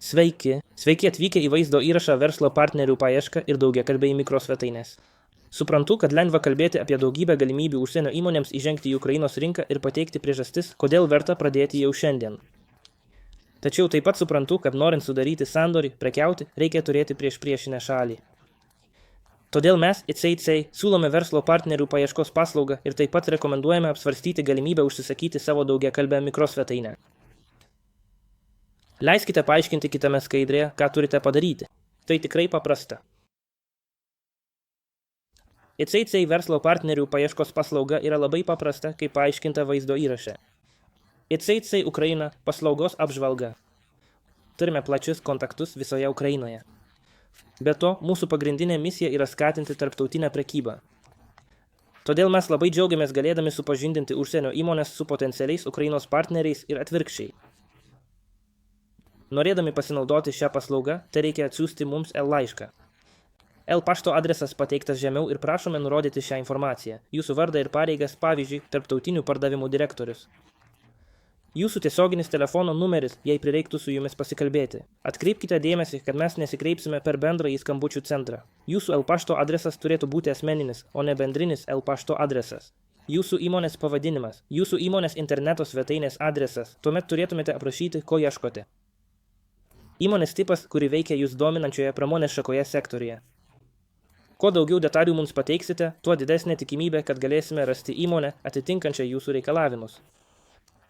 Sveiki atvykę į vaizdo įrašą verslo partnerių paiešką ir daugiakalbiai mikrosvetainės. Suprantu, kad lengva kalbėti apie daugybę galimybių užsienio įmonėms įžengti į Ukrainos rinką ir pateikti priežastis, kodėl verta pradėti jau šiandien. Tačiau taip pat suprantu, kad norint sudaryti sandorį, prekiauti, reikia turėti priešinę šalį. Todėl mes, ICICI, siūlome verslo partnerių paieškos paslaugą ir taip pat rekomenduojame apsvarstyti galimybę užsisakyti savo daugiakalbę mikrosvetainę. Leiskite paaiškinti kitame skaidrėje, ką turite padaryti. Tai tikrai paprasta. ICICI verslo partnerių paieškos paslauga yra labai paprasta, kaip paaiškinta vaizdo įraše. ICICI Ukraina paslaugos apžvalga. Turime plačius kontaktus visoje Ukrainoje. Be to, mūsų pagrindinė misija yra skatinti tarptautinę prekybą. Todėl mes labai džiaugiamės galėdami supažindinti užsienio įmonės su potencialiais Ukrainos partneriais ir atvirkščiai. Norėdami pasinaudoti šią paslaugą, tai reikia atsiųsti mums laišką. Pašto adresas pateiktas žemiau ir prašome nurodyti šią informaciją, jūsų vardą ir pareigas, pavyzdžiui, tarptautinių pardavimų direktorius. Jūsų tiesioginis telefono numeris, jei prireiktų su jumis pasikalbėti. Atkreipkite dėmesį, kad mes nesikreipsime per bendrąjį skambučių centrą. Jūsų pašto adresas turėtų būti asmeninis, o ne bendrinis pašto adresas. Jūsų įmonės pavadinimas, jūsų įmonės interneto svetainės adresas, tuomet turėtumėte aprašyti, ko ieškote. Įmonės tipas, kuri veikia jūs dominančioje pramonės šakoje sektoriuje. Kuo daugiau detalių mums pateiksite, tuo didesnė tikimybė, kad galėsime rasti įmonę atitinkančią jūsų reikalavimus.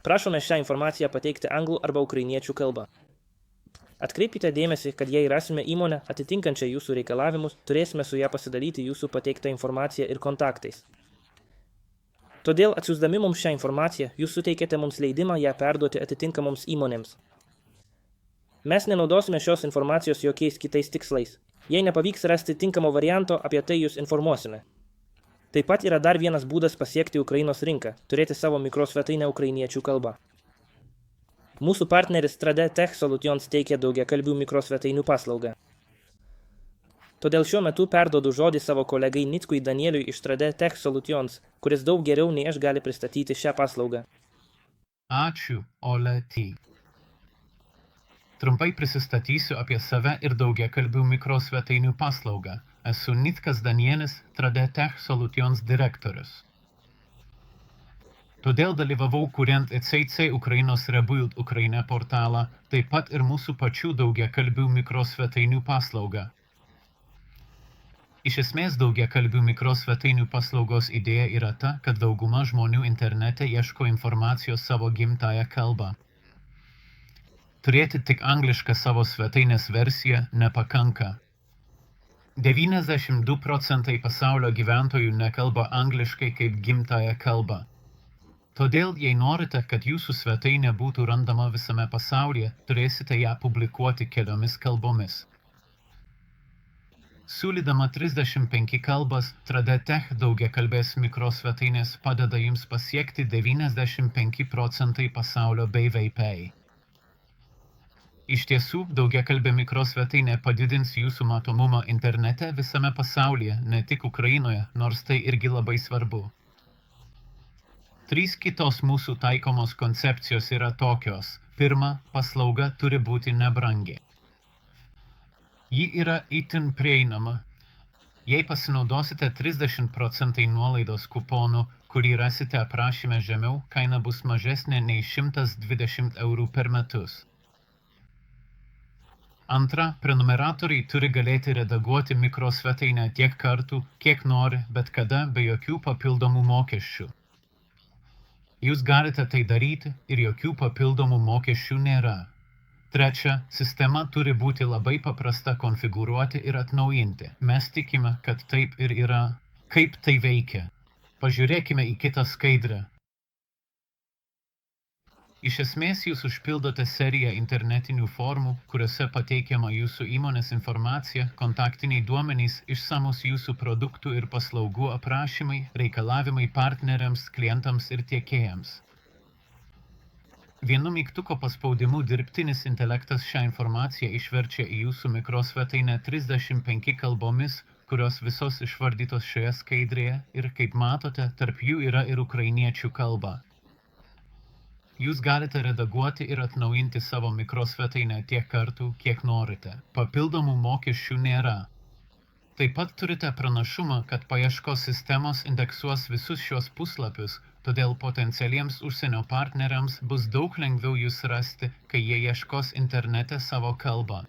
Prašome šią informaciją pateikti anglų arba ukrainiečių kalba. Atkreipkite dėmesį, kad jei rasime įmonę atitinkančią jūsų reikalavimus, turėsime su ją pasidalyti jūsų pateiktą informaciją ir kontaktais. Todėl atsiųsdami mums šią informaciją, jūs suteikėte mums leidimą ją perduoti atitinkamoms įmonėms. Mes nenaudosime šios informacijos jokiais kitais tikslais. Jei nepavyks rasti tinkamo varianto, apie tai jūs informuosime. Taip pat yra dar vienas būdas pasiekti Ukrainos rinką – turėti savo mikrosvetainę ukrainiečių kalba. Mūsų partneris Trade Tech Solutions teikia daugiakalbių mikrosvetainių paslaugą. Todėl šiuo metu perduodu žodį savo kolegai Nickui Danieliui iš Trade Tech Solutions, kuris daug geriau nei aš gali pristatyti šią paslaugą. Ačiū, Oleti. Trumpai prisistatysiu apie save ir daugiakalbių mikrosvetainių paslaugą. Esu Nickas Danielis, Trade Tech Solutions direktorius. Todėl dalyvavau kuriant ICICI Ukrainos Rebuild Ukraine portalą, taip pat ir mūsų pačių daugiakalbių mikrosvetainių paslaugą. Iš esmės daugiakalbių mikrosvetainių paslaugos idėja yra ta, kad dauguma žmonių internete ieško informacijos savo gimtąją kalbą. Turėti tik anglišką savo svetainės versiją nepakanka. 92% pasaulio gyventojų nekalba angliškai kaip gimtąją kalbą. Todėl, jei norite, kad jūsų svetainė būtų randama visame pasaulyje, turėsite ją publikuoti keliomis kalbomis. Siūlydama 35 kalbas, Trade Tech daugiakalbės mikrosvetainės padeda jums pasiekti 95% pasaulio BVP. Iš tiesų, daugiakalbė mikrosvetainė padidins jūsų matomumą internete visame pasaulyje, ne tik Ukrainoje, nors tai irgi labai svarbu. 3 kitos mūsų taikomos koncepcijos yra tokios. Pirma, paslauga turi būti nebrangi. Ji yra itin prieinama. Jei pasinaudosite 30% nuolaidos kuponu, kurį rasite aprašyme žemiau, kaina bus mažesnė nei 120 eurų per metus. Antra, prenumeratoriai turi galėti redaguoti mikrosvetainę tiek kartų, kiek nori, bet kada be jokių papildomų mokesčių. Jūs galite tai daryti ir jokių papildomų mokesčių nėra. Trečia, sistema turi būti labai paprasta konfigūruoti ir atnaujinti. Mes tikime, kad taip ir yra. Kaip tai veikia? Pažiūrėkime į kitą skaidrę. Iš esmės jūs užpildote seriją internetinių formų, kuriuose pateikiama jūsų įmonės informacija, kontaktiniai duomenys, išsamus jūsų produktų ir paslaugų aprašymai, reikalavimai partneriams, klientams ir tiekėjams. Vienu mygtuko paspaudimu dirbtinis intelektas šią informaciją išverčia į jūsų mikrosvetainę 35 kalbomis, kurios visos išvardytos šioje skaidrėje ir, kaip matote, tarp jų yra ir ukrainiečių kalba. Jūs galite redaguoti ir atnaujinti savo mikrosvetainę tiek kartų, kiek norite. Papildomų mokesčių nėra. Taip pat turite pranašumą, kad paieškos sistemos indeksuos visus šios puslapius, todėl potencialiems užsienio partneriams bus daug lengviau jūs rasti, kai jie ieškos internete savo kalbą.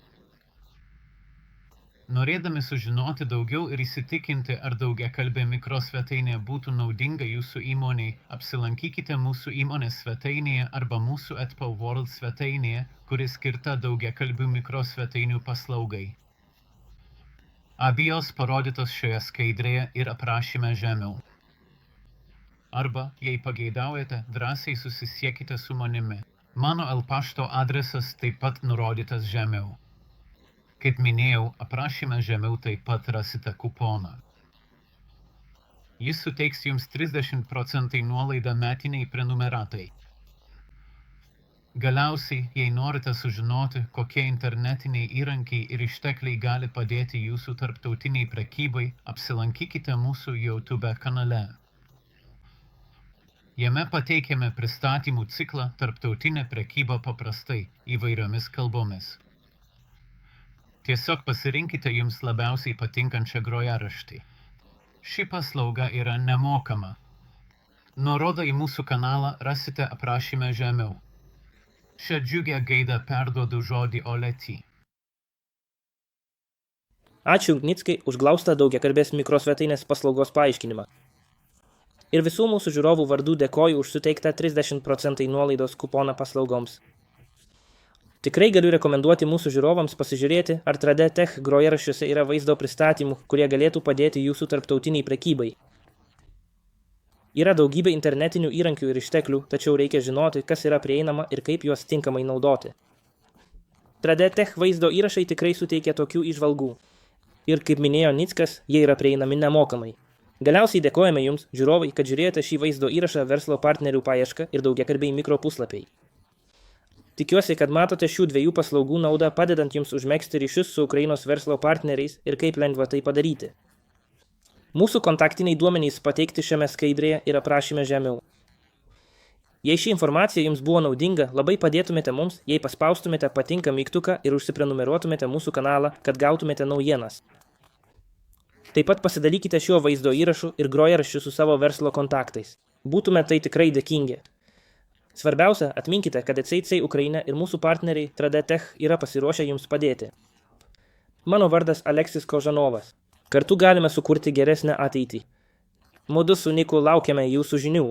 Norėdami sužinoti daugiau ir įsitikinti, ar daugiakalbė mikrosvetainė būtų naudinga jūsų įmonei, apsilankykite mūsų įmonės svetainėje arba mūsų @PoWorld svetainėje, kuri skirta daugiakalbių mikrosvetainių paslaugai. Abijos parodytos šioje skaidrėje ir aprašyme žemiau. Arba, jei pageidaujate, drąsiai susisiekite su manimi. Mano pašto adresas taip pat nurodytas žemiau. Kaip minėjau, aprašyme žemiau taip pat rasite kuponą. Jis suteiks jums 30% nuolaidą metiniai prenumeratai. Galiausiai, jei norite sužinoti, kokie internetiniai įrankiai ir ištekliai gali padėti jūsų tarptautiniai prekybai, apsilankykite mūsų YouTube kanale. Jame pateikėme pristatymų ciklą Tarptautinė prekyba paprastai įvairiomis kalbomis. Tiesiog pasirinkite jums labiausiai patinkančią grojaraštį. Ši paslauga yra nemokama. Nuorodą į mūsų kanalą rasite aprašyme žemiau. Šią džiugią gaidą perduodu žodį Oletį. Ačiū Nickai už glaustą daugiakalbės mikrosvetainės paslaugos paaiškinimą. Ir visų mūsų žiūrovų vardų dėkoju už suteiktą 30% nuolaidos kuponą paslaugoms. Tikrai galiu rekomenduoti mūsų žiūrovams pasižiūrėti, ar 3D Tech grojaraščiuose yra vaizdo pristatymų, kurie galėtų padėti jūsų tarptautiniai prekybai. Yra daugybė internetinių įrankių ir išteklių, tačiau reikia žinoti, kas yra prieinama ir kaip juos tinkamai naudoti. 3D Tech vaizdo įrašai tikrai suteikia tokių įžvalgų. Ir kaip minėjo Nickas, jie yra prieinami nemokamai. Galiausiai dėkojame jums, žiūrovai, kad žiūrėjote šį vaizdo įrašą verslo partnerių paiešką ir daugiakalbiai mikropuslapiai. Tikiuosi, kad matote šių dviejų paslaugų naudą padedant jums užmegzti ryšius su Ukrainos verslo partneriais ir kaip lengva tai padaryti. Mūsų kontaktiniai duomenys pateikti šiame skaidrėje ir aprašyme žemiau. Jei ši informacija jums buvo naudinga, labai padėtumėte mums, jei paspaustumėte patinka mygtuką ir užsiprenumeruotumėte mūsų kanalą, kad gautumėte naujienas. Taip pat pasidalykite šiuo vaizdo įrašu ir grojaraščiu su savo verslo kontaktais. Būtume tai tikrai dėkingi. Svarbiausia, atminkite, kad ECC Ukraina ir mūsų partneriai 3D Tech yra pasiruošę jums padėti. Mano vardas Aleksis Kožanovas. Kartu galime sukurti geresnę ateitį. Mudu su Niku laukiame jūsų žinių.